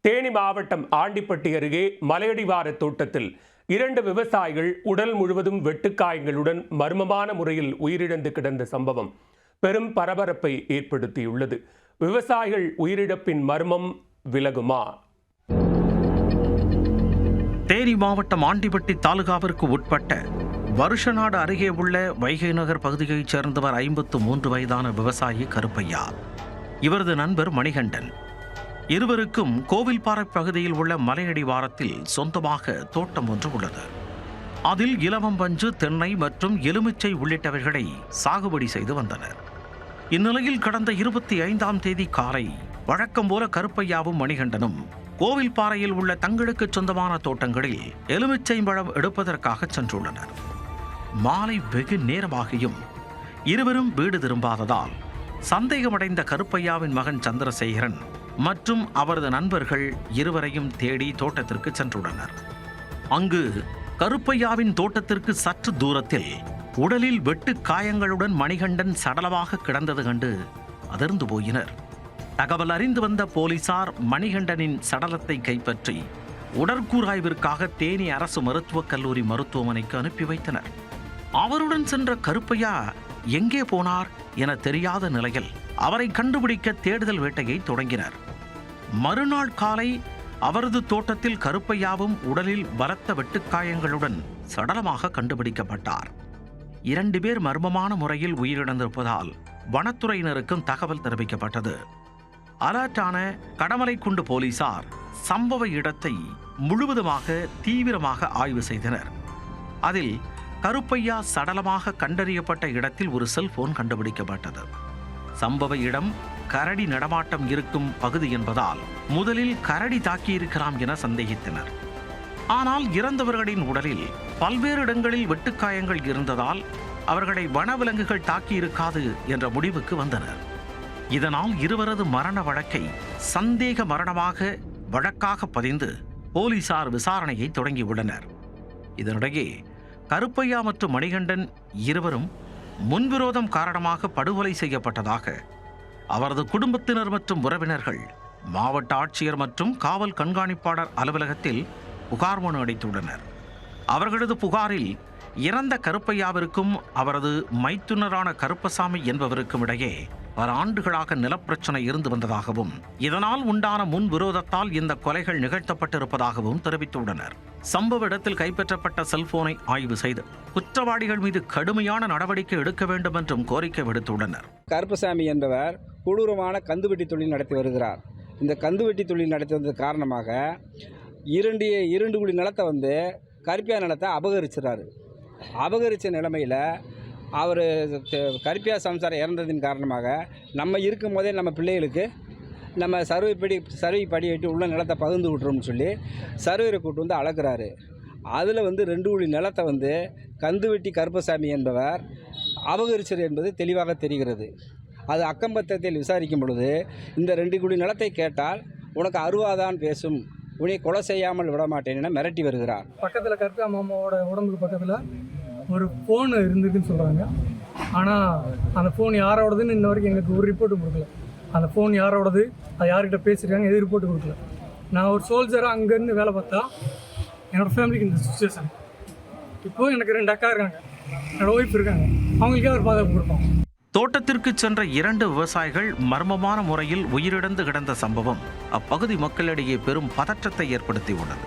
தேனி மாவட்டம் ஆண்டிப்பட்டி அருகே மலையடிவார தோட்டத்தில் 2 விவசாயிகள் உடல் முழுவதும் வெட்டுக்காயங்களுடன் மர்மமான முறையில் உயிரிழந்து கிடந்த சம்பவம் பெரும் பரபரப்பை ஏற்படுத்தியுள்ளது. விவசாயிகள் உயிரிழப்பின் மர்மம் விலகுமா? தேனி மாவட்டம் ஆண்டிப்பட்டி தாலுகாவிற்கு உட்பட்ட வருஷநாடு அருகே உள்ள வைகை நகர் பகுதியைச் சேர்ந்தவர் 53 வயதான விவசாயி கருப்பையா. இவரது நண்பர் மணிகண்டன். இருவருக்கும் கோவில்பாறை பகுதியில் உள்ள மலையடிவாரத்தில் சொந்தமாக தோட்டம் ஒன்று உள்ளது. அதில் இலவம்பஞ்சு, தென்னை மற்றும் எலுமிச்சை உள்ளிட்டவைகளை சாகுபடி செய்து வந்தனர். இந்நிலையில் கடந்த 25ஆம் தேதி காலை வழக்கம் போல கருப்பையாவும் மணிகண்டனும் கோவில்பாறையில் உள்ள தங்களுக்கு சொந்தமான தோட்டங்களில் எலுமிச்சை பழம் எடுப்பதற்காக சென்றுள்ளனர். மாலை வெகு நேரமாகியும் இருவரும் வீடு திரும்பாததால் சந்தேகமடைந்த கருப்பையாவின் மகன் சந்திரசேகரன் மற்றும் அவரது நண்பர்கள் இருவரையும் தேடி தோட்டத்திற்கு சென்றுள்ளனர். அங்கு கருப்பையாவின் தோட்டத்திற்கு சற்று தூரத்தில் உடலில் வெட்டு காயங்களுடன் மணிகண்டன் சடலமாக கிடந்தது கண்டு அதிர்ந்து போயினர். தகவல் அறிந்து வந்த போலீசார் மணிகண்டனின் சடலத்தை கைப்பற்றி உடற்கூராய்விற்காக தேனி அரசு மருத்துவக் கல்லூரி மருத்துவமனைக்கு அனுப்பி வைத்தனர். அவருடன் சென்ற கருப்பையா எங்கே போனார் என தெரியாத நிலையில் அவரை கண்டுபிடிக்க தேடுதல் வேட்டையை தொடங்கினர். மறுநாள் காலை அவரது தோட்டத்தில் கருப்பையாவும் உடலில் பலத்த வெட்டுக்காயங்களுடன் சடலமாக கண்டுபிடிக்கப்பட்டார். 2 பேர் மர்மமான முறையில் உயிரிழந்திருப்பதால் வனத்துறையினருக்கும் தகவல் தெரிவிக்கப்பட்டது. அலர்ட்டான கடமலைக்குண்டு போலீசார் சம்பவ இடத்தை முழுவதுமாக தீவிரமாக ஆய்வு செய்தனர். அதில் கருப்பையா சடலமாக கண்டறியப்பட்ட இடத்தில் ஒரு செல்போன் கண்டுபிடிக்கப்பட்டது. சம்பவ இடம் கரடி நடமாட்டம் இருக்கும் பகுதி என்பதால் முதலில் கரடி தாக்கியிருக்கலாம் என சந்தேகித்தனர். ஆனால் இறந்தவர்களின் உடலில் பல்வேறு இடங்களில் வெட்டுக்காயங்கள் இருந்ததால் அவர்களை வனவிலங்குகள் தாக்கியிருக்காது என்ற முடிவுக்கு வந்தனர். இதனால் இருவரது மரண வழக்கை சந்தேக மரணமாக வழக்காக பதிந்து போலீசார் விசாரணையை தொடங்கியுள்ளனர். இதனிடையே கருப்பையா மற்றும் மணிகண்டன் இருவரும் முன்விரோதம் காரணமாக படுகொலை செய்யப்பட்டதாக அவரது குடும்பத்தினர் மற்றும் உறவினர்கள் மாவட்ட ஆட்சியர் மற்றும் காவல் கண்காணிப்பாளர் அலுவலகத்தில் புகார் மனு அளித்துள்ளனர். அவர்களது புகாரில் இறந்த கருப்பையாவிற்கும் அவரது மைத்துனரான கருப்பசாமி என்பவருக்கும் இடையே பல ஆண்டுகளாக நிலப்பிரச்சனை இருந்து வந்ததாகவும் இதனால் உண்டான முன்விரோதத்தால் இந்த கொலைகள் நிகழ்த்தப்பட்டிருப்பதாகவும் தெரிவித்துள்ளனர். சம்பவ இடத்தில் கைப்பற்றப்பட்ட செல்போனை ஆய்வு செய்து குற்றவாளிகள் மீது கடுமையான நடவடிக்கை எடுக்க வேண்டும் என்றும் கோரிக்கை விடுத்துள்ளனர். கருப்பசாமி என்பவர் கொடூரமான கந்துவெட்டி தொழில் நடத்தி வருகிறார். இந்த கந்துவெட்டி தொழில் நடத்தி வந்தது காரணமாக 2 குழி நிலத்தை கருப்பியா நிலத்தை அபகரிச்சிடறாரு. அபகரித்த நிலைமையில் அவர் கருப்பியா சம்சாரம் இறந்ததின் காரணமாக நம்ம இருக்கும் போதே நம்ம பிள்ளைகளுக்கு நம்ம சர்வை படி வைட்டு உள்ள நிலத்தை பகிர்ந்து விட்டுறோம்னு சொல்லி சர்வையை கூட்டு அளக்குறாரு. அதில் 2 குழி நிலத்தை கந்துவெட்டி கருப்பசாமி என்பவர் அபகரிச்சது என்பது தெளிவாக தெரிகிறது. அது அக்கம்பக்கத்தில் விசாரிக்கும் பொழுது இந்த 2 குழி நிலத்தை கேட்டால் உனக்கு அருவாதான் பேசும், உன்னை கொலை செய்யாமல் விட மாட்டேன் என மிரட்டி வருகிறார். பக்கத்தில் கருப்பா மாமாவோட உடம்புக்கு பக்கத்தில் ஒரு ஃபோன் இருந்ததுன்னு சொல்கிறாங்க. ஆனால் அந்த ஃபோன் யாரோடதுன்னு இன்ன வரைக்கும் எங்களுக்கு ஒரு ரிப்போர்ட்டும் கொடுக்கல. அந்த ஃபோன் யாரோடது, அது யார்கிட்ட பேசியிருக்காங்க, எது ரிப்போர்ட்டு கொடுக்கல. நான் ஒரு சோல்ஜராக அங்கேருந்து வேலை பார்த்தா என்னோடய ஃபேமிலிக்கு இந்த சுச்சுவேஷன். இப்போது எனக்கு 2 அக்கா இருக்காங்க, என்னோடய ஒய்ஃப் இருக்காங்க, அவங்களுக்கே ஒரு பாதுகாப்பு கொடுப்போம். தோட்டத்திற்கு சென்ற 2 விவசாயிகள் மர்மமான முறையில் உயிரிழந்து கிடந்த சம்பவம் அப்பகுதி மக்களிடையே பெரும் பதற்றத்தை ஏற்படுத்தியுள்ளது.